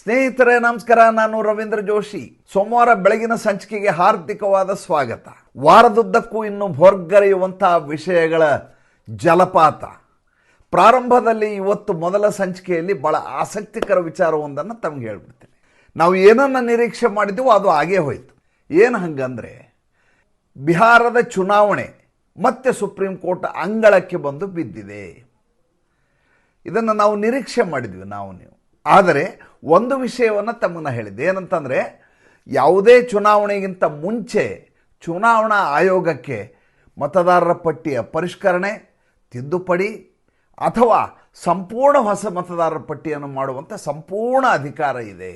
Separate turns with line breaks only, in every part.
ಸ್ನೇಹಿತರೆ ನಮಸ್ಕಾರ. ನಾನು ರವೀಂದ್ರ ಜೋಶಿ. ಸೋಮವಾರ ಬೆಳಗಿನ ಸಂಚಿಕೆಗೆ ಹಾರ್ದಿಕವಾದ ಸ್ವಾಗತ. ವಾರದುದ್ದಕ್ಕೂ ಇನ್ನು ಭೋರ್ಗರೆಯುವಂತಹ ವಿಷಯಗಳ ಜಲಪಾತ. ಪ್ರಾರಂಭದಲ್ಲಿ ಇವತ್ತು ಮೊದಲ ಸಂಚಿಕೆಯಲ್ಲಿ ಬಹಳ ಆಸಕ್ತಿಕರ ವಿಚಾರವೊಂದನ್ನು ತಮಗೆ ಹೇಳ್ಬಿಡ್ತೀನಿ. ನಾವು ಏನನ್ನು ನಿರೀಕ್ಷೆ ಮಾಡಿದ್ವೋ ಅದು ಆಗೇ ಹೋಯಿತು. ಏನು ಹಂಗಂದರೆ, ಬಿಹಾರದ ಚುನಾವಣೆ ಮತ್ತೆ ಸುಪ್ರೀಂ ಕೋರ್ಟ್ ಅಂಗಳಕ್ಕೆ ಬಂದು ಬಿದ್ದಿದೆ. ಇದನ್ನು ನಾವು ನಿರೀಕ್ಷೆ ಮಾಡಿದ್ವಿ ನೀವು. ಆದರೆ ಒಂದು ವಿಷಯವನ್ನು ತಮ್ಮನ್ನ ಹೇಳಿದ್ದೆ, ಏನಂತಂದರೆ ಯಾವುದೇ ಚುನಾವಣೆಗಿಂತ ಮುಂಚೆ ಚುನಾವಣಾ ಆಯೋಗಕ್ಕೆ ಮತದಾರರ ಪಟ್ಟಿಯ ಪರಿಷ್ಕರಣೆ, ತಿದ್ದುಪಡಿ ಅಥವಾ ಸಂಪೂರ್ಣ ಹೊಸ ಮತದಾರರ ಪಟ್ಟಿಯನ್ನು ಮಾಡುವಂಥ ಸಂಪೂರ್ಣ ಅಧಿಕಾರ ಇದೆ.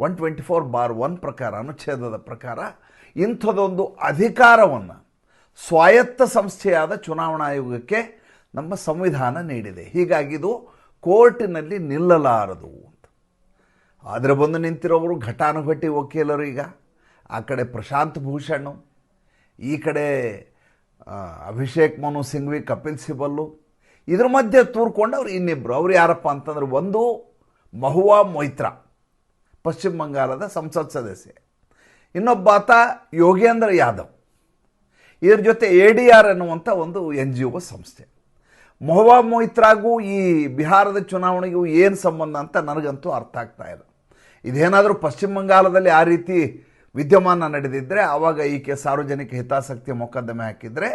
124(1) ಪ್ರಕಾರ, ಅನುಚ್ಛೇದದ ಪ್ರಕಾರ ಇಂಥದೊಂದು ಅಧಿಕಾರವನ್ನು ಸ್ವಾಯತ್ತ ಸಂಸ್ಥೆಯಾದ ಚುನಾವಣಾ ಆಯೋಗಕ್ಕೆ ನಮ್ಮ ಸಂವಿಧಾನ ನೀಡಿದೆ. ಹೀಗಾಗಿ ಇದು ಕೋರ್ಟಿನಲ್ಲಿ ನಿಲ್ಲಲಾರದು ಅಂತ. ಆದರೆ ಬಂದು ನಿಂತಿರೋರು ಘಟಾನುಘಟಿ ವಕೀಲರು. ಈಗ ಆ ಕಡೆ ಪ್ರಶಾಂತ್ ಭೂಷಣ್, ಈ ಕಡೆ ಅಭಿಷೇಕ್ ಮನು ಸಿಂಘ್ವಿ, ಕಪಿಲ್ ಸಿಬಲ್ಲು. ಇದ್ರ ಮಧ್ಯೆ ತೂರ್ಕೊಂಡವ್ರು ಇನ್ನಿಬ್ಬರು. ಅವ್ರು ಯಾರಪ್ಪ ಅಂತಂದ್ರೆ, ಒಂದು ಮಹುವಾ ಮೊಯ್ತ್ರಾ, ಪಶ್ಚಿಮ ಬಂಗಾಳದ ಸಂಸತ್ ಸದಸ್ಯೆ. ಇನ್ನೊಬ್ಬ ಆತ ಯೋಗೇಂದ್ರ ಯಾದವ್. ಇದ್ರ ಜೊತೆ ADR ಎನ್ನುವಂಥ ಒಂದು NGO ಸಂಸ್ಥೆ. ಮಹುವಾ ಮೊಯ್ತ್ರಾಗೂ ಈ ಬಿಹಾರದ ಚುನಾವಣೆಗೂ ಏನು ಸಂಬಂಧ ಅಂತ ನನಗಂತೂ ಅರ್ಥ ಆಗ್ತಾ ಇಲ್ಲ. ಇದೇನಾದರೂ ಪಶ್ಚಿಮ ಬಂಗಾಳದಲ್ಲಿ ಆ ರೀತಿ ವಿದ್ಯಮಾನ ನಡೆದಿದ್ದರೆ ಆವಾಗ ಈಕೆ ಸಾರ್ವಜನಿಕ ಹಿತಾಸಕ್ತಿ ಮೊಕದ್ದಮೆ ಹಾಕಿದರೆ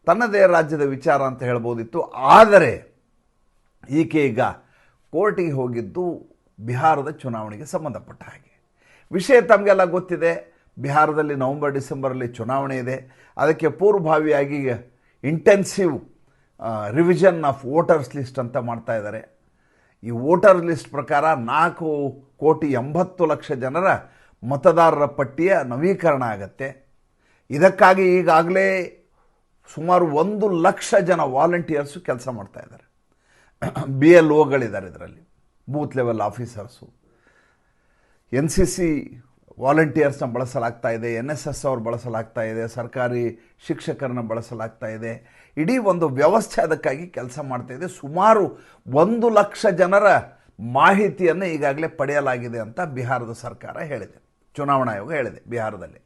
ತನ್ನದೇ ರಾಜ್ಯದ ವಿಚಾರ ಅಂತ ಹೇಳ್ಬೋದಿತ್ತು. ಆದರೆ ಈಕೆ ಈಗ ಕೋರ್ಟಿಗೆ ಹೋಗಿದ್ದು ಬಿಹಾರದ ಚುನಾವಣೆಗೆ ಸಂಬಂಧಪಟ್ಟ ಹಾಗೆ. ವಿಷಯ ತಮಗೆಲ್ಲ ಗೊತ್ತಿದೆ. ಬಿಹಾರದಲ್ಲಿ ನವಂಬರ್-ಡಿಸೆಂಬರಲ್ಲಿ ಚುನಾವಣೆ ಇದೆ. ಅದಕ್ಕೆ ಪೂರ್ವಭಾವಿಯಾಗಿ intensive revision of voters list ಅಂತ ಮಾಡ್ತಾ ಇದ್ದಾರೆ. ಈ ವೋಟರ್ ಲಿಸ್ಟ್ ಪ್ರಕಾರ 4,80,00,000 ಜನರ ಮತದಾರರ ಪಟ್ಟಿಯ ನವೀಕರಣ ಆಗತ್ತೆ. ಇದಕ್ಕಾಗಿ ಈಗಾಗಲೇ ಸುಮಾರು 1,00,000 ಜನ ವಾಲಂಟಿಯರ್ಸು ಕೆಲಸ ಮಾಡ್ತಾ ಇದ್ದಾರೆ. BLOಗಳಿದ್ದಾರೆ ಇದರಲ್ಲಿ, ಬೂತ್ ಲೆವೆಲ್ ಆಫೀಸರ್ಸು. NCC ವಾಲಂಟಿಯರ್ಸ್ನ ಬಳಸಲಾಗ್ತಾ ಇದೆ, NSS ಅವ್ರು ಬಳಸಲಾಗ್ತಾ ಇದೆ, ಸರ್ಕಾರಿ ಶಿಕ್ಷಕರನ್ನ ಬಳಸಲಾಗ್ತಾ ಇದೆ. ಇಡೀ ಒಂದು ವ್ಯವಸ್ಥೆ ಅದಕ್ಕಾಗಿ ಕೆಲಸ ಮಾಡ್ತಾ ಇದೆ. ಸುಮಾರು 1,00,000 ಜನರ ಮಾಹಿತಿಯನ್ನು ಈಗಾಗಲೇ ಪಡೆಯಲಾಗಿದೆ ಅಂತ ಬಿಹಾರದ ಸರ್ಕಾರ ಹೇಳಿದೆ, ಚುನಾವಣಾ ಆಯೋಗ ಹೇಳಿದೆ. ಬಿಹಾರದಲ್ಲಿ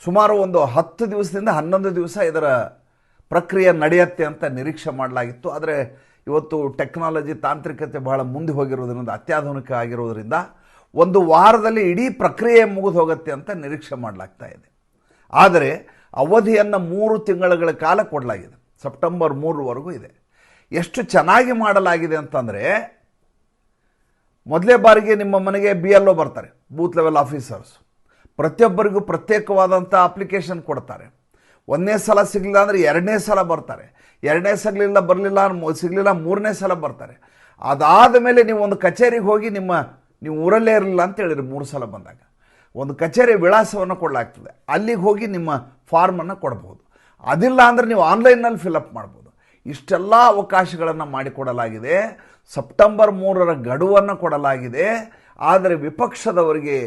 ಸುಮಾರು ಒಂದು 10 ದಿವಸದಿಂದ 11 ದಿವಸ ಇದರ ಪ್ರಕ್ರಿಯೆ ನಡೆಯುತ್ತೆ ಅಂತ ನಿರೀಕ್ಷೆ ಮಾಡಲಾಗಿತ್ತು. ಆದರೆ ಇವತ್ತು ಟೆಕ್ನಾಲಜಿ, ತಾಂತ್ರಿಕತೆ ಬಹಳ ಮುಂದೆ ಹೋಗಿರೋದ್ರಿಂದ, ಅತ್ಯಾಧುನಿಕ ಆಗಿರೋದ್ರಿಂದ ಒಂದು ವಾರದಲ್ಲಿ ಇಡೀ ಪ್ರಕ್ರಿಯೆ ಮುಗಿದು ಹೋಗುತ್ತೆ ಅಂತ ನಿರೀಕ್ಷೆ ಮಾಡಲಾಗ್ತಾ ಇದೆ. ಆದರೆ ಅವಧಿಯನ್ನು 3 ತಿಂಗಳ ಕಾಲ ಕೊಡಲಾಗಿದೆ. ಸೆಪ್ಟೆಂಬರ್ 3ರವರೆಗೂ ಇದೆ. ಎಷ್ಟು ಚೆನ್ನಾಗಿ ಮಾಡಲಾಗಿದೆ ಅಂತಂದರೆ, ಮೊದಲೇ ಬಾರಿಗೆ ನಿಮ್ಮ ಮನೆಗೆ BLO ಬರ್ತಾರೆ, ಬೂತ್ ಲೆವೆಲ್ ಆಫೀಸರ್ಸ್. ಪ್ರತಿಯೊಬ್ಬರಿಗೂ ಪ್ರತ್ಯೇಕವಾದಂಥ ಅಪ್ಲಿಕೇಶನ್ ಕೊಡ್ತಾರೆ. 1ನೇ ಸಲ ಸಿಗಲಿಲ್ಲ ಅಂದರೆ 2ನೇ ಸಲ ಬರ್ತಾರೆ. 2ನೇ ಸಿಗಲಿಲ್ಲ, ಸಿಗಲಿಲ್ಲ 3ನೇ ಸಲ ಬರ್ತಾರೆ. ಅದಾದ ಮೇಲೆ ನೀವು ಒಂದು ಕಚೇರಿಗೆ ಹೋಗಿ ನೀವು ಊರಲ್ಲೇ ಇರಲಿಲ್ಲ ಅಂತ ಹೇಳಿರಿ 3 ಸಲ ಬಂದಾಗ ಒಂದು ಕಚೇರಿ ವಿಳಾಸವನ್ನು ಕೊಡಲಾಗ್ತದೆ. ಅಲ್ಲಿಗೆ ಹೋಗಿ ನಿಮ್ಮ ಫಾರ್ಮನ್ನು ಕೊಡ್ಬೋದು. ಅದಿಲ್ಲ ಅಂದರೆ ನೀವು ಆನ್ಲೈನ್ನಲ್ಲಿ ಫಿಲಪ್ ಮಾಡ್ಬೋದು. ಇಷ್ಟೆಲ್ಲ ಅವಕಾಶಗಳನ್ನು ಮಾಡಿಕೊಡಲಾಗಿದೆ. ಸೆಪ್ಟೆಂಬರ್ 3ರ ಗಡುವನ್ನು ಕೊಡಲಾಗಿದೆ. ಆದರೆ ವಿಪಕ್ಷದವರಿಗೆ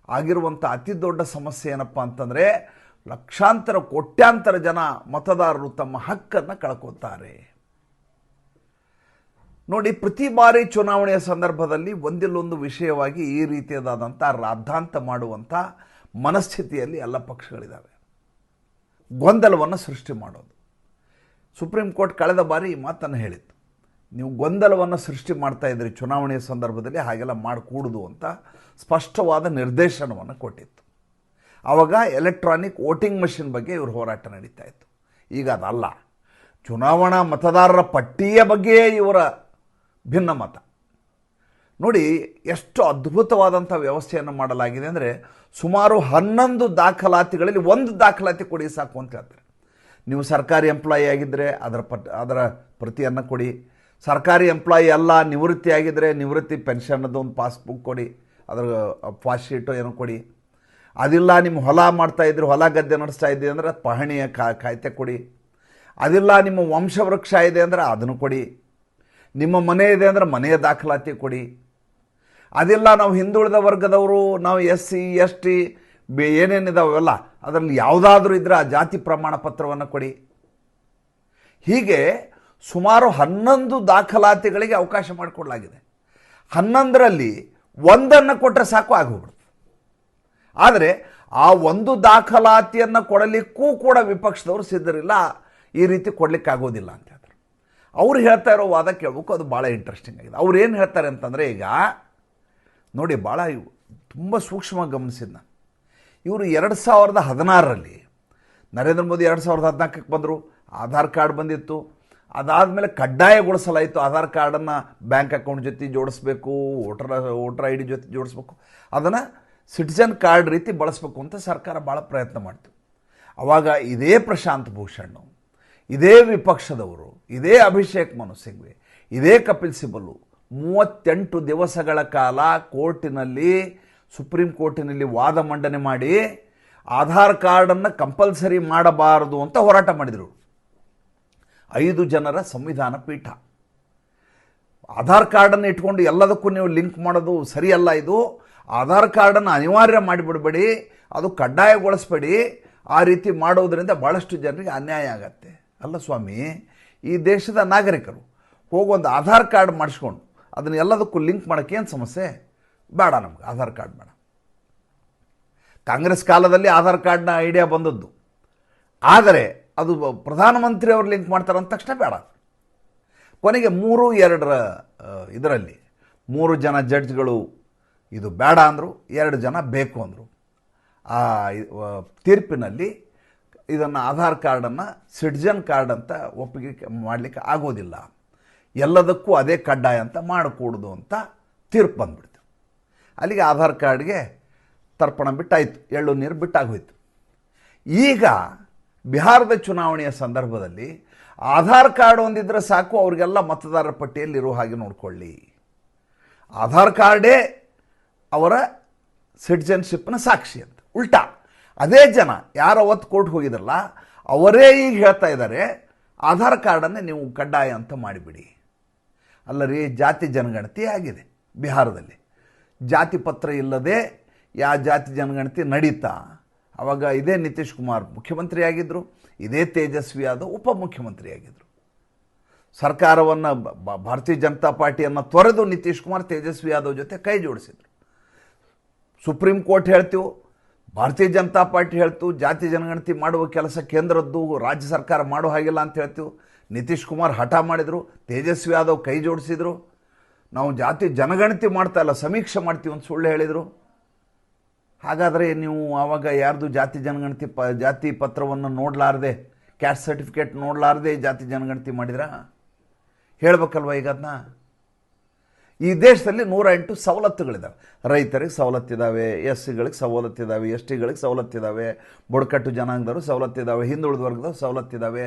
ಆಗಿರುವಂಥ ಅತಿ ದೊಡ್ಡ ಸಮಸ್ಯೆ ಏನಪ್ಪ ಅಂತಂದರೆ, ಲಕ್ಷಾಂತರ ಕೋಟ್ಯಾಂತರ ಜನ ಮತದಾರರು ತಮ್ಮ ಹಕ್ಕನ್ನು ಕಳ್ಕೊತಾರೆ. ನೋಡಿ, ಪ್ರತಿ ಬಾರಿ ಚುನಾವಣೆಯ ಸಂದರ್ಭದಲ್ಲಿ ಒಂದಿಲ್ಲೊಂದು ವಿಷಯವಾಗಿ ಈ ರೀತಿಯಾದಂಥ ರಾದ್ಧಾಂತ ಮಾಡುವಂಥ ಮನಸ್ಥಿತಿಯಲ್ಲಿ ಎಲ್ಲ ಪಕ್ಷಗಳಿದ್ದಾವೆ. ಗೊಂದಲವನ್ನು ಸೃಷ್ಟಿ ಮಾಡೋದು. ಸುಪ್ರೀಂ ಕೋರ್ಟ್ ಕಳೆದ ಬಾರಿ ಈ ಮಾತನ್ನು ಹೇಳಿತ್ತು. ನೀವು ಗೊಂದಲವನ್ನು ಸೃಷ್ಟಿ ಮಾಡ್ತಾ ಇದ್ರಿ ಚುನಾವಣೆಯ ಸಂದರ್ಭದಲ್ಲಿ, ಹಾಗೆಲ್ಲ ಮಾಡಕೂಡದು ಅಂತ ಸ್ಪಷ್ಟವಾದ ನಿರ್ದೇಶನವನ್ನು ಕೊಟ್ಟಿತ್ತು. ಆವಾಗ ಎಲೆಕ್ಟ್ರಾನಿಕ್ ವೋಟಿಂಗ್ ಮಷಿನ್ ಬಗ್ಗೆ ಇವರು ಹೋರಾಟ ನಡೀತಾ ಇತ್ತು. ಈಗ ಅದಲ್ಲ, ಚುನಾವಣಾ ಮತದಾರರ ಪಟ್ಟಿಯ ಬಗ್ಗೆಯೇ ಇವರ ಭಿನ್ನ ಮತ. ನೋಡಿ ಎಷ್ಟು ಅದ್ಭುತವಾದಂಥ ವ್ಯವಸ್ಥೆಯನ್ನು ಮಾಡಲಾಗಿದೆ ಅಂದರೆ, ಸುಮಾರು 11 ದಾಖಲಾತಿಗಳಲ್ಲಿ 1 ದಾಖಲಾತಿ ಕೊಡಿ ಸಾಕು ಅಂತ ಹೇಳ್ತಾರೆ. ನೀವು ಸರ್ಕಾರಿ ಎಂಪ್ಲಾಯಿ ಆಗಿದ್ದರೆ ಅದರ ಪ್ರತಿಯನ್ನು ಕೊಡಿ. ಸರ್ಕಾರಿ ಎಂಪ್ಲಾಯಿ ಅಲ್ಲ, ನಿವೃತ್ತಿ ಆಗಿದ್ದರೆ ನಿವೃತ್ತಿ ಪೆನ್ಷನ್ನದು ಒಂದು ಪಾಸ್ಬುಕ್ ಕೊಡಿ, ಅದರ ಪಾಸ್ ಶೀಟು ಏನೋ ಕೊಡಿ. ಅದಿಲ್ಲ, ನಿಮ್ಮ ಹೊಲ ಮಾಡ್ತಾಯಿದ್ರು, ಹೊಲ ಗದ್ದೆ ನಡೆಸ್ತಾ ಇದ್ದೀವಿ ಅಂದರೆ ಪಹಣಿಯ ಕಾಯ್ದೆ ಕೊಡಿ. ಅದಿಲ್ಲ, ನಿಮ್ಮ ವಂಶವೃಕ್ಷ ಇದೆ ಅಂದರೆ ಅದನ್ನು ಕೊಡಿ. ನಿಮ್ಮ ಮನೆ ಇದೆ ಅಂದರೆ ಮನೆಯ ದಾಖಲಾತಿ ಕೊಡಿ. ಅದಿಲ್ಲ, ನಾವು ಹಿಂದುಳಿದ ವರ್ಗದವರು, ನಾವು SC ST ಏನೇನಿದಾವೆಲ್ಲ ಅದರಲ್ಲಿ ಯಾವುದಾದ್ರೂ ಇದ್ದರೆ ಆ ಜಾತಿ ಪ್ರಮಾಣ ಪತ್ರವನ್ನು ಕೊಡಿ. ಹೀಗೆ ಸುಮಾರು 11 ದಾಖಲಾತಿಗಳಿಗೆ ಅವಕಾಶ ಮಾಡಿಕೊಡಲಾಗಿದೆ. 11ರಲ್ಲಿ ಒಂದನ್ನು ಕೊಟ್ಟರೆ ಸಾಕು ಆಗೋಗ್ಬಿಡುತ್ತೆ. ಆದರೆ ಆ ಒಂದು ದಾಖಲಾತಿಯನ್ನು ಕೊಡಲಿಕ್ಕೂ ಕೂಡ ವಿಪಕ್ಷದವರು ಸಿದ್ಧರಿಲ್ಲ, ಈ ರೀತಿ ಕೊಡಲಿಕ್ಕಾಗೋದಿಲ್ಲ ಅಂತ ಹೇಳಿದ್ರು. ಅವ್ರು ಹೇಳ್ತಾ ಇರೋ ವಾದ ಕೇಳಬೇಕು, ಅದು ಭಾಳ ಇಂಟ್ರೆಸ್ಟಿಂಗ್ ಆಗಿದೆ. ಅವ್ರು ಏನು ಹೇಳ್ತಾರೆ ಅಂತಂದರೆ, ಈಗ ನೋಡಿ ಭಾಳ ತುಂಬ ಸೂಕ್ಷ್ಮವಾಗಿ ಗಮನಿಸಿದ ನಾನು, ಇವರು 2016ರಲ್ಲಿ ನರೇಂದ್ರ ಮೋದಿ 2014ಕ್ಕೆ ಬಂದರು, ಆಧಾರ್ ಕಾರ್ಡ್ ಬಂದಿತ್ತು. ಅದಾದಮೇಲೆ ಕಡ್ಡಾಯಗೊಳಿಸಲಾಯಿತು, ಆಧಾರ್ ಕಾರ್ಡನ್ನು ಬ್ಯಾಂಕ್ ಅಕೌಂಟ್ ಜೊತೆ ಜೋಡಿಸ್ಬೇಕು, ವೋಟರ್ ಐ ಡಿ ಜೊತೆ ಜೋಡಿಸ್ಬೇಕು, ಅದನ್ನು ಸಿಟಿಜನ್ ಕಾರ್ಡ್ ರೀತಿ ಬಳಸಬೇಕು ಅಂತ ಸರ್ಕಾರ ಭಾಳ ಪ್ರಯತ್ನ ಮಾಡ್ತು. ಆವಾಗ ಇದೇ ಪ್ರಶಾಂತ್ ಭೂಷಣ್, ಇದೇ ವಿಪಕ್ಷದವರು, ಇದೇ ಅಭಿಷೇಕ್ ಮನು ಸಿಂಘ್ವಿ, ಇದೇ ಕಪಿಲ್ ಸಿಬಲ್ 38 ದಿವಸಗಳ ಕಾಲ ಕೋರ್ಟಿನಲ್ಲಿ, ಸುಪ್ರೀಂ ಕೋರ್ಟಿನಲ್ಲಿ ವಾದ ಮಂಡನೆ ಮಾಡಿ ಆಧಾರ್ ಕಾರ್ಡನ್ನು ಕಂಪಲ್ಸರಿ ಮಾಡಬಾರದು ಅಂತ ಹೋರಾಟ ಮಾಡಿದರು. 5 ಜನರ ಸಂವಿಧಾನ ಪೀಠ ಆಧಾರ್ ಕಾರ್ಡನ್ನು ಇಟ್ಕೊಂಡು ಎಲ್ಲದಕ್ಕೂ ನೀವು ಲಿಂಕ್ ಮಾಡೋದು ಸರಿಯಲ್ಲ, ಇದು ಆಧಾರ್ ಕಾರ್ಡನ್ನು ಅನಿವಾರ್ಯ ಮಾಡಿಬಿಡಬೇಡಿ, ಅದು ಕಡ್ಡಾಯಗೊಳಿಸ್ಬೇಡಿ, ಆ ರೀತಿ ಮಾಡೋದರಿಂದ ಭಾಳಷ್ಟು ಜನರಿಗೆ ಅನ್ಯಾಯ ಆಗತ್ತೆ. ಅಲ್ಲ ಸ್ವಾಮಿ, ಈ ದೇಶದ ನಾಗರಿಕರು ಹೋಗೊಂದು ಆಧಾರ್ ಕಾರ್ಡ್ ಮಾಡಿಸ್ಕೊಂಡು ಅದನ್ನು ಎಲ್ಲದಕ್ಕೂ ಲಿಂಕ್ ಮಾಡೋಕ್ಕೆ ಏನು ಸಮಸ್ಯೆ? ಬೇಡ, ನಮ್ಗೆ ಆಧಾರ್ ಕಾರ್ಡ್ ಬೇಡ. ಕಾಂಗ್ರೆಸ್ ಕಾಲದಲ್ಲಿ ಆಧಾರ್ ಕಾರ್ಡ್ನ ಐಡಿಯಾ ಬಂದದ್ದು, ಆದರೆ ಅದು ಪ್ರಧಾನಮಂತ್ರಿಯವರು ಲಿಂಕ್ ಮಾಡ್ತಾರೆ ಅಂದ ತಕ್ಷಣ ಬೇಡ. ಕೊನೆಗೆ 3-2 ಇದರಲ್ಲಿ 3 ಜನ ಜಡ್ಜ್ಗಳು ಇದು ಬೇಡ ಅಂದರು, 2 ಜನ ಬೇಕು ಅಂದರು. ಆ ತೀರ್ಪಿನಲ್ಲಿ ಇದನ್ನು ಆಧಾರ್ ಕಾರ್ಡನ್ನು ಸಿಟಿಜನ್ ಕಾರ್ಡ್ ಅಂತ ಒಪ್ಪಿಗೆ ಮಾಡಲಿಕ್ಕೆ ಆಗೋದಿಲ್ಲ, ಎಲ್ಲದಕ್ಕೂ ಅದೇ ಕಡ್ಡಾಯ ಅಂತ ಮಾಡಿಕೊಡೋದು ಅಂತ ತೀರ್ಪು ಬಂದುಬಿಡ್ತು. ಅಲ್ಲಿಗೆ ಆಧಾರ್ ಕಾರ್ಡ್ಗೆ ತರ್ಪಣ ಬಿಟ್ಟಾಯಿತು, ಎಳ್ಳು ನೀರು ಬಿಟ್ಟಾಗೋಯ್ತು. ಈಗ ಬಿಹಾರದ ಚುನಾವಣೆಯ ಸಂದರ್ಭದಲ್ಲಿ ಆಧಾರ್ ಕಾರ್ಡ್ ಹೊಂದಿದ್ರೆ ಸಾಕು, ಅವರಿಗೆಲ್ಲ ಮತದಾರರ ಪಟ್ಟಿಯಲ್ಲಿ ಇರೋ ಹಾಗೆ ನೋಡಿಕೊಳ್ಳಿ, ಆಧಾರ್ ಕಾರ್ಡೇ ಅವರ ಸಿಟಿಜನ್ಶಿಪ್ನ ಸಾಕ್ಷಿ ಅಂತ. ಉಲ್ಟಾ ಅದೇ ಜನ ಯಾರು ಅವತ್ತು ಕೋರ್ಟ್ ಹೋಗಿದ್ರಲ್ಲ, ಅವರೇ ಈಗ ಹೇಳ್ತಾ ಇದ್ದಾರೆ ಆಧಾರ್ ಕಾರ್ಡನ್ನೇ ನೀವು ಕಡ್ಡಾಯ ಅಂತ ಮಾಡಿಬಿಡಿ. ಅಲ್ಲ ರೀ, ಜಾತಿ ಜನಗಣತಿ ಆಗಿದೆ ಬಿಹಾರದಲ್ಲಿ, ಜಾತಿ ಪತ್ರ ಇಲ್ಲದೆ ಯಾವ ಜಾತಿ ಜನಗಣತಿ ನಡೀತಾ? ಆವಾಗ ಇದೇ ನಿತೀಶ್ ಕುಮಾರ್ ಮುಖ್ಯಮಂತ್ರಿ ಆಗಿದ್ದರು, ಇದೇ ತೇಜಸ್ವಿ ಯಾದವ್ ಉಪಮುಖ್ಯಮಂತ್ರಿ ಆಗಿದ್ದರು. ಸರ್ಕಾರವನ್ನು ಭಾರತೀಯ ಜನತಾ ಪಾರ್ಟಿಯನ್ನು ತೊರೆದು ನಿತೀಶ್ ಕುಮಾರ್ ತೇಜಸ್ವಿ ಯಾದವ್ ಜೊತೆ ಕೈ ಜೋಡಿಸಿದರು. ಸುಪ್ರೀಂ ಕೋರ್ಟ್ ಹೇಳ್ತೀವಿ, ಭಾರತೀಯ ಜನತಾ ಪಾರ್ಟಿ ಹೇಳ್ತು ಜಾತಿ ಜನಗಣತಿ ಮಾಡುವ ಕೆಲಸ ಕೇಂದ್ರದ್ದು, ರಾಜ್ಯ ಸರ್ಕಾರ ಮಾಡೋ ಹಾಗಿಲ್ಲ ಅಂತ ಹೇಳ್ತೀವಿ. ನಿತೀಶ್ ಕುಮಾರ್ ಹಠ ಮಾಡಿದರು, ತೇಜಸ್ವಿ ಯಾದವ್ ಕೈ ಜೋಡಿಸಿದರು. ನಾವು ಜಾತಿ ಜನಗಣತಿ ಮಾಡ್ತಾ ಇಲ್ಲ, ಸಮೀಕ್ಷೆ ಮಾಡ್ತೀವಿ ಅಂತ ಸುಳ್ಳು ಹೇಳಿದರು. ಹಾಗಾದರೆ ನೀವು ಆವಾಗ ಯಾರ್ದು ಜಾತಿ ಜನಗಣತಿ ಜಾತಿ ಪತ್ರವನ್ನು ನೋಡಲಾರ್ದೆ, ಕ್ಯಾಸ್ಟ್ ಸರ್ಟಿಫಿಕೇಟ್ ನೋಡಲಾರ್ದೆ ಜಾತಿ ಜನಗಣತಿ ಮಾಡಿದ್ರಾ? ಹೇಳಬೇಕಲ್ವ ಈಗ ಅದನ್ನ. ಈ ದೇಶದಲ್ಲಿ 108 ಸವಲತ್ತುಗಳಿದ್ದಾವೆ. ರೈತರಿಗೆ ಸವಲತ್ತಿದ್ದಾವೆ, ಎಸ್ ಸಿಗಳಿಗೆ ಸವಲತ್ತಿದ್ದಾವೆ, ಎಸ್ ಟಿಗಳಿಗೆ ಸವಲತ್ತಿದ್ದಾವೆ, ಬುಡಕಟ್ಟು ಜನಾಂಗದವರು ಸವಲತ್ತಿದ್ದಾವೆ, ಹಿಂದುಳಿದ ವರ್ಗದವರು ಸವಲತ್ತಿದ್ದಾವೆ.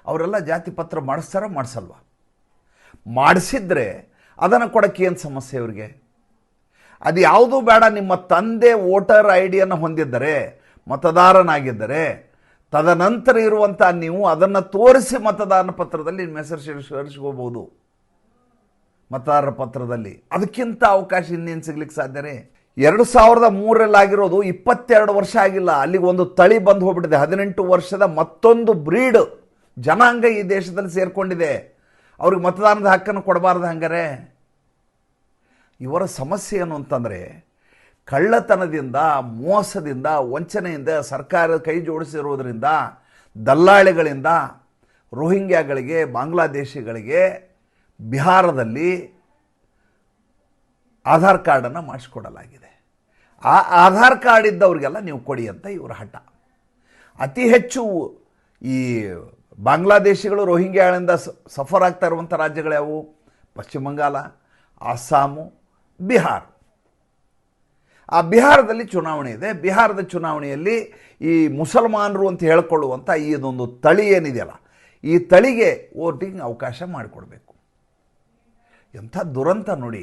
ಅವರೆಲ್ಲ ಜಾತಿ ಪತ್ರ ಮಾಡಿಸ್ತಾರೋ ಮಾಡಿಸಲ್ವ? ಮಾಡಿಸಿದ್ರೆ ಅದನ್ನು ಕೊಡೋಕ್ಕೆ ಏನು ಸಮಸ್ಯೆ ಇವರಿಗೆ? ಅದು ಯಾವುದೂ ಬೇಡ, ನಿಮ್ಮ ತಂದೆ ವೋಟರ್ ಐ ಡಿಯನ್ನು ಹೊಂದಿದ್ದರೆ, ಮತದಾರನಾಗಿದ್ದರೆ, ತದನಂತರ ಇರುವಂಥ ನೀವು ಅದನ್ನು ತೋರಿಸಿ ಮತದಾನ ಪತ್ರದಲ್ಲಿ ನಿಮ್ಮ ಹೆಸರು ಸೇರಿಸ್ಕೋಬೋದು. ಮತದಾರರ ಪತ್ರದಲ್ಲಿ ಅದಕ್ಕಿಂತ ಅವಕಾಶ ಇನ್ನೇನು ಸಿಗ್ಲಿಕ್ಕೆ ಸಾಧ್ಯನೇ? 2003ರಲ್ಲಿ ಆಗಿರೋದು 22 ವರ್ಷ ಆಗಿಲ್ಲ, ಅಲ್ಲಿಗೆ ಒಂದು ತಳಿ ಬಂದು ಹೋಗ್ಬಿಟ್ಟಿದೆ. 18 ವರ್ಷದ ಮತ್ತೊಂದು ಬ್ರೀಡ್ ಜನಾಂಗ ಈ ದೇಶದಲ್ಲಿ ಸೇರಿಕೊಂಡಿದೆ. ಅವ್ರಿಗೆ ಮತದಾನದ ಹಕ್ಕನ್ನು ಕೊಡಬಾರ್ದು ಹಂಗಾರೆ? ಇವರ ಸಮಸ್ಯೆ ಏನು ಅಂತಂದರೆ, ಕಳ್ಳತನದಿಂದ, ಮೋಸದಿಂದ, ವಂಚನೆಯಿಂದ, ಸರ್ಕಾರ ಕೈ ಜೋಡಿಸಿರುವುದರಿಂದ, ದಲ್ಲಾಳಿಗಳಿಂದ ರೋಹಿಂಗ್ಯಾಗಳಿಗೆ, ಬಾಂಗ್ಲಾದೇಶಿಗಳಿಗೆ ಬಿಹಾರದಲ್ಲಿ ಆಧಾರ್ ಕಾರ್ಡನ್ನು ಮಾಡಿಸ್ಕೊಡಲಾಗಿದೆ. ಆ ಆಧಾರ್ ಕಾರ್ಡ್ ಇದ್ದವ್ರಿಗೆಲ್ಲ ನೀವು ಕೊಡಿ ಅಂತ ಇವರ ಹಠ. ಅತಿ ಹೆಚ್ಚು ಈ ಬಾಂಗ್ಲಾದೇಶಿಗಳು ರೋಹಿಂಗ್ಯಾಗಳಿಂದ ಸಫರ್ ಆಗ್ತಾ ಇರುವಂಥ ರಾಜ್ಯಗಳು ಯಾವುವು? ಪಶ್ಚಿಮ ಬಂಗಾಳ, ಅಸ್ಸಾಮು, ಬಿಹಾರ. ಆ ಬಿಹಾರದಲ್ಲಿ ಚುನಾವಣೆ ಇದೆ. ಬಿಹಾರದ ಚುನಾವಣೆಯಲ್ಲಿ ಈ ಮುಸಲ್ಮಾನರು ಅಂತ ಹೇಳ್ಕೊಳ್ಳುವಂಥ ಇದೊಂದು ತಳಿ ಏನಿದೆಯಲ್ಲ, ಈ ತಳಿಗೆ ವೋಟಿಂಗ್ ಅವಕಾಶ ಮಾಡಿಕೊಡ್ಬೇಕು. ಎಂಥ ದುರಂತ ನೋಡಿ,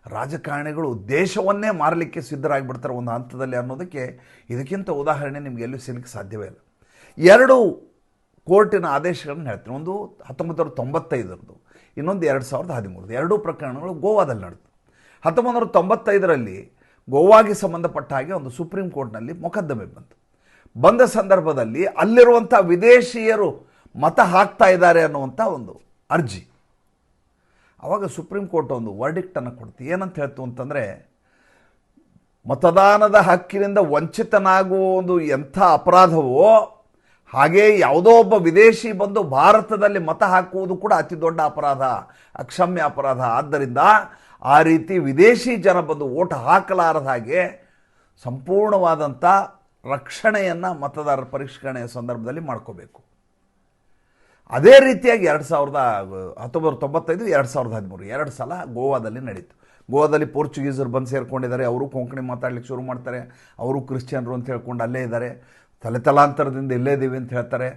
ರಾಜಕಾರಣಿಗಳು ದೇಶವನ್ನೇ ಮಾರಲಿಕ್ಕೆ ಸಿದ್ಧರಾಗಿಬಿಡ್ತಾರೆ ಒಂದು ಹಂತದಲ್ಲಿ ಅನ್ನೋದಕ್ಕೆ ಇದಕ್ಕಿಂತ ಉದಾಹರಣೆ ನಿಮಗೆ ಎಲ್ಲೂ ಸಿಗಲಿಕ್ಕೆ ಸಾಧ್ಯವೇ ಇಲ್ಲ. 2 ಕೋರ್ಟಿನ ಆದೇಶಗಳನ್ನು ಹೇಳ್ತೀನಿ. ಒಂದು 1995ರದ್ದು, ಇನ್ನೊಂದು 2013. 2 ಪ್ರಕರಣಗಳು ಗೋವಾದಲ್ಲಿ ನಡೆದು. 1995ರಲ್ಲಿ ಗೋವಾಗೆ ಸಂಬಂಧಪಟ್ಟ ಹಾಗೆ ಒಂದು ಸುಪ್ರೀಂ ಕೋರ್ಟ್ನಲ್ಲಿ ಮೊಕದ್ದಮೆ ಬಂದ ಸಂದರ್ಭದಲ್ಲಿ ಅಲ್ಲಿರುವಂಥ ವಿದೇಶಿಯರು ಮತ ಹಾಕ್ತಾ ಇದ್ದಾರೆ ಅನ್ನುವಂಥ ಒಂದು ಅರ್ಜಿ. ಆವಾಗ ಸುಪ್ರೀಂ ಕೋರ್ಟ್ ಒಂದು ವರ್ಡಿಕ್ಟನ್ನು ಕೊಡ್ತು. ಏನಂತ ಹೇಳ್ತು ಅಂತಂದರೆ, ಮತದಾನದ ಹಕ್ಕಿನಿಂದ ವಂಚಿತನಾಗುವುದು ಎಂಥ ಅಪರಾಧವೋ ಹಾಗೇ ಯಾವುದೋ ಒಬ್ಬ ವಿದೇಶಿ ಬಂದು ಭಾರತದಲ್ಲಿ ಮತ ಹಾಕುವುದು ಕೂಡ ಅತಿ ದೊಡ್ಡ ಅಪರಾಧ, ಅಕ್ಷಮ್ಯ ಅಪರಾಧ. ಆದ್ದರಿಂದ ಆ ರೀತಿ ವಿದೇಶಿ ಜನ ಬಂದು ಓಟ್ ಹಾಕಲಾರದ ಹಾಗೆ ಸಂಪೂರ್ಣವಾದಂಥ ರಕ್ಷಣೆಯನ್ನು ಮತದಾರರ ಪರಿಷ್ಕರಣೆಯ ಸಂದರ್ಭದಲ್ಲಿ ಮಾಡ್ಕೋಬೇಕು. ಅದೇ ರೀತಿಯಾಗಿ 1995, 2013 2 ಸಲ ಗೋವಾದಲ್ಲಿ ನಡೀತು. ಗೋವಾದಲ್ಲಿ ಪೋರ್ಚುಗೀಸರು ಬಂದು ಸೇರಿಕೊಂಡಿದ್ದಾರೆ. ಅವರು ಕೊಂಕಣಿ ಮಾತಾಡ್ಲಿಕ್ಕೆ ಶುರು ಮಾಡ್ತಾರೆ. ಅವರು ಕ್ರಿಶ್ಚಿಯನ್ರು ಅಂತ ಹೇಳ್ಕೊಂಡು ಅಲ್ಲೇ ಇದ್ದಾರೆ, ತಲೆತಲಾಂತರದಿಂದ ಇಲ್ಲೇ ಇದ್ದೀವಿ ಅಂತ ಹೇಳ್ತಾರೆ.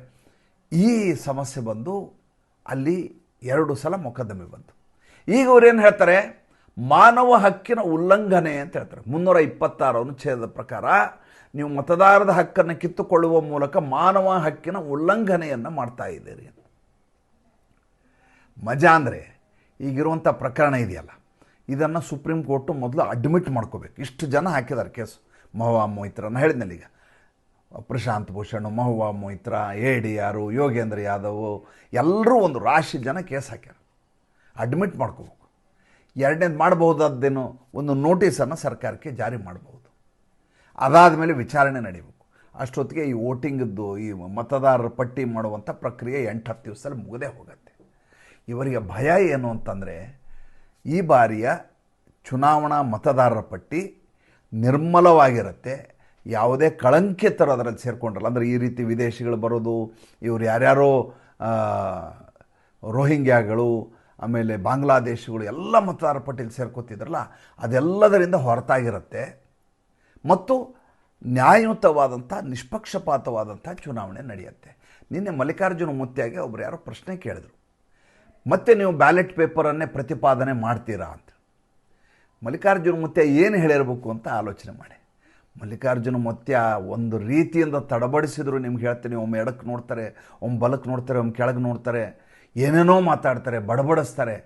ಈ ಸಮಸ್ಯೆ ಬಂದು ಅಲ್ಲಿ 2 ಸಲ ಮೊಕದ್ದಮೆ ಬಂತು. ಈಗ ಅವ್ರೇನು ಹೇಳ್ತಾರೆ, ಮಾನವ ಹಕ್ಕಿನ ಉಲ್ಲಂಘನೆ ಅಂತ ಹೇಳ್ತಾರೆ. 326 ಅನುಚ್ಛೇದದ ಪ್ರಕಾರ ನೀವು ಮತದಾರರ ಹಕ್ಕನ್ನು ಕಿತ್ತುಕೊಳ್ಳುವ ಮೂಲಕ ಮಾನವ ಹಕ್ಕಿನ ಉಲ್ಲಂಘನೆಯನ್ನು ಮಾಡ್ತಾ ಇದ್ದೀರಿ. ಮಜಾ ಅಂದರೆ ಈಗಿರುವಂಥ ಪ್ರಕರಣ ಇದೆಯಲ್ಲ, ಇದನ್ನು ಸುಪ್ರೀಂ ಕೋರ್ಟು ಮೊದಲು ಅಡ್ಮಿಟ್ ಮಾಡ್ಕೋಬೇಕು. ಇಷ್ಟು ಜನ ಹಾಕಿದ್ದಾರೆ ಕೇಸು. ಮಹುವಾ ಮೊಯ್ತ್ರ, ನಾನು ಹೇಳಿದ್ನಲ್ಲ ಈಗ, ಪ್ರಶಾಂತ್ ಭೂಷಣ್, ಮಹುವಾ ಮೊಯ್ತ್ರ, ADR, ಯೋಗೇಂದ್ರ ಯಾದವ್, ಎಲ್ಲರೂ ಒಂದು ರಾಶಿ ಜನ ಕೇಸ್ ಹಾಕ್ಯಾರ. ಅಡ್ಮಿಟ್ ಮಾಡ್ಕೋಬೇಕು. ಎರಡನೇದು ಮಾಡಬಹುದಾದ್ದೇನು, ಒಂದು ನೋಟಿಸನ್ನು ಸರ್ಕಾರಕ್ಕೆ ಜಾರಿ ಮಾಡಬಹುದು. ಅದಾದ ಮೇಲೆ ವಿಚಾರಣೆ ನಡೀಬೇಕು. ಅಷ್ಟೊತ್ತಿಗೆ ಈ ವೋಟಿಂಗದ್ದು, ಈ ಮತದಾರರ ಪಟ್ಟಿ ಮಾಡುವಂಥ ಪ್ರಕ್ರಿಯೆ 8-10 ದಿವಸದಲ್ಲಿ ಮುಗದೇ ಹೋಗುತ್ತೆ. ಇವರಿಗೆ ಭಯ ಏನು ಅಂತಂದರೆ, ಈ ಬಾರಿಯ ಚುನಾವಣಾ ಮತದಾರರ ಪಟ್ಟಿ ನಿರ್ಮಲವಾಗಿರುತ್ತೆ, ಯಾವುದೇ ಕಳಂಕಿತರು ಅದರಲ್ಲಿ ಸೇರಿಕೊಂಡ್ರಲ್ಲ. ಅಂದರೆ ಈ ರೀತಿ ವಿದೇಶಿಗಳು ಬರೋದು, ಇವರು ಯಾರ್ಯಾರೋ ರೋಹಿಂಗ್ಯಾಗಳು, ಆಮೇಲೆ ಬಾಂಗ್ಲಾದೇಶಗಳು ಎಲ್ಲ ಮತದಾರರ ಪಟ್ಟಿಯಲ್ಲಿ ಸೇರ್ಕೋತಿದ್ರಲ್ಲ, ಅದೆಲ್ಲದರಿಂದ ಹೊರತಾಗಿರುತ್ತೆ ಮತ್ತು ನ್ಯಾಯಯುತವಾದಂಥ ನಿಷ್ಪಕ್ಷಪಾತವಾದಂಥ ಚುನಾವಣೆ ನಡೆಯುತ್ತೆ. ನಿನ್ನೆ ಮಲ್ಲಿಕಾರ್ಜುನ ಮುತ್ಯಾಗೆ ಒಬ್ಬರು ಯಾರೋ ಪ್ರಶ್ನೆ ಕೇಳಿದರು, ಮತ್ತೆ ನೀವು ಬ್ಯಾಲೆಟ್ ಪೇಪರನ್ನೇ ಪ್ರತಿಪಾದನೆ ಮಾಡ್ತೀರಾ ಅಂತ. ಮಲ್ಲಿಕಾರ್ಜುನ ಮುತ್ಯ ಏನು ಹೇಳಿರಬೇಕು ಅಂತ ಆಲೋಚನೆ ಮಾಡಿ. ಮಲ್ಲಿಕಾರ್ಜುನ ಮುತ್ಯ ಒಂದು ರೀತಿಯಿಂದ ತಡಬಡಿಸಿದ್ರು ನಿಮ್ಗೆ ಹೇಳ್ತೀನಿ. ಒಮ್ಮೆ ಎಡಕ್ಕೆ ನೋಡ್ತಾರೆ, ಒಮ್ಮೆ ಬಲಕ್ಕೆ ನೋಡ್ತಾರೆ, ಒಮ್ಮೆ ಕೆಳಗೆ ನೋಡ್ತಾರೆ, ಏನೇನೋ ಮಾತಾಡ್ತಾರೆ, ಬಡಬಡಿಸ್ತಾರೆ.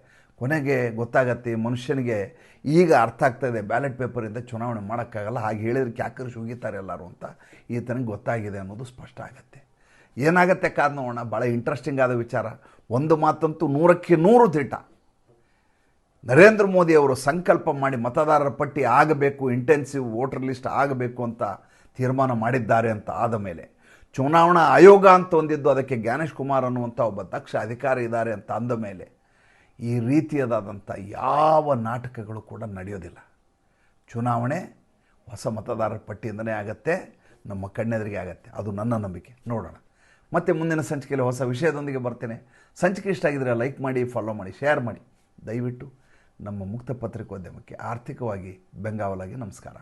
ಕೊನೆಗೆ ಗೊತ್ತಾಗತ್ತೆ ಮನುಷ್ಯನಿಗೆ, ಈಗ ಅರ್ಥ ಆಗ್ತಾಯಿದೆ ಬ್ಯಾಲೆಟ್ ಪೇಪರಿಂದ ಚುನಾವಣೆ ಮಾಡೋಕ್ಕಾಗಲ್ಲ, ಹಾಗೆ ಹೇಳಿದ್ರೆ ಕ್ಯಾಕರ್ಸ್ ಹೋಗಿತಾರೆ ಎಲ್ಲರೂ ಅಂತ ಈತನಿಗೆ ಗೊತ್ತಾಗಿದೆ ಅನ್ನೋದು ಸ್ಪಷ್ಟ ಆಗುತ್ತೆ. ಏನಾಗುತ್ತೆ ಕಾದು ನೋಡೋಣ. ಭಾಳ ಇಂಟ್ರೆಸ್ಟಿಂಗ್ ಆದ ವಿಚಾರ. ಒಂದು ಮಾತಂತೂ 100ಕ್ಕೆ 100 ದಿಟ. ನರೇಂದ್ರ ಮೋದಿ ಅವರು ಸಂಕಲ್ಪ ಮಾಡಿ ಮತದಾರರ ಪಟ್ಟಿ ಆಗಬೇಕು, ಇಂಟೆನ್ಸಿವ್ ವೋಟರ್ ಲಿಸ್ಟ್ ಆಗಬೇಕು ಅಂತ ತೀರ್ಮಾನ ಮಾಡಿದ್ದಾರೆ ಅಂತ ಆದ ಮೇಲೆ, ಚುನಾವಣಾ ಆಯೋಗ ಅಂತ ಹೊಂದಿದ್ದು ಅದಕ್ಕೆ ಜ್ಞಾನೇಶ್ ಕುಮಾರ್ ಅನ್ನುವಂಥ ಒಬ್ಬ ದಕ್ಷ ಅಧಿಕಾರಿ ಇದ್ದಾರೆ ಅಂತ ಅಂದ ಮೇಲೆ ಈ ರೀತಿಯಾದಂಥ ಯಾವ ನಾಟಕಗಳು ಕೂಡ ನಡೆಯೋದಿಲ್ಲ. ಚುನಾವಣೆ ಹೊಸ ಮತದಾರರ ಪಟ್ಟಿಯಿಂದನೇ ಆಗತ್ತೆ, ನಮ್ಮ ಕಣ್ಣೆದುರಿಗೆ ಆಗತ್ತೆ. ಅದು ನನ್ನ ನಂಬಿಕೆ. ನೋಡೋಣ. ಮತ್ತು ಮುಂದಿನ ಸಂಚಿಕೆಯಲ್ಲಿ ಹೊಸ ವಿಷಯದೊಂದಿಗೆ ಬರ್ತೇನೆ. ಸಂಚಿಕೆ ಇಷ್ಟ ಆಗಿದ್ದರೆ ಲೈಕ್ ಮಾಡಿ, ಫಾಲೋ ಮಾಡಿ, ಶೇರ್ ಮಾಡಿ. ದಯವಿಟ್ಟು ನಮ್ಮ ಮುಕ್ತ ಪತ್ರಿಕೋದ್ಯಮಕ್ಕೆ ಆರ್ಥಿಕವಾಗಿ ಬೆಂಗಾವಲಾಗಿ ನಮಸ್ಕಾರ.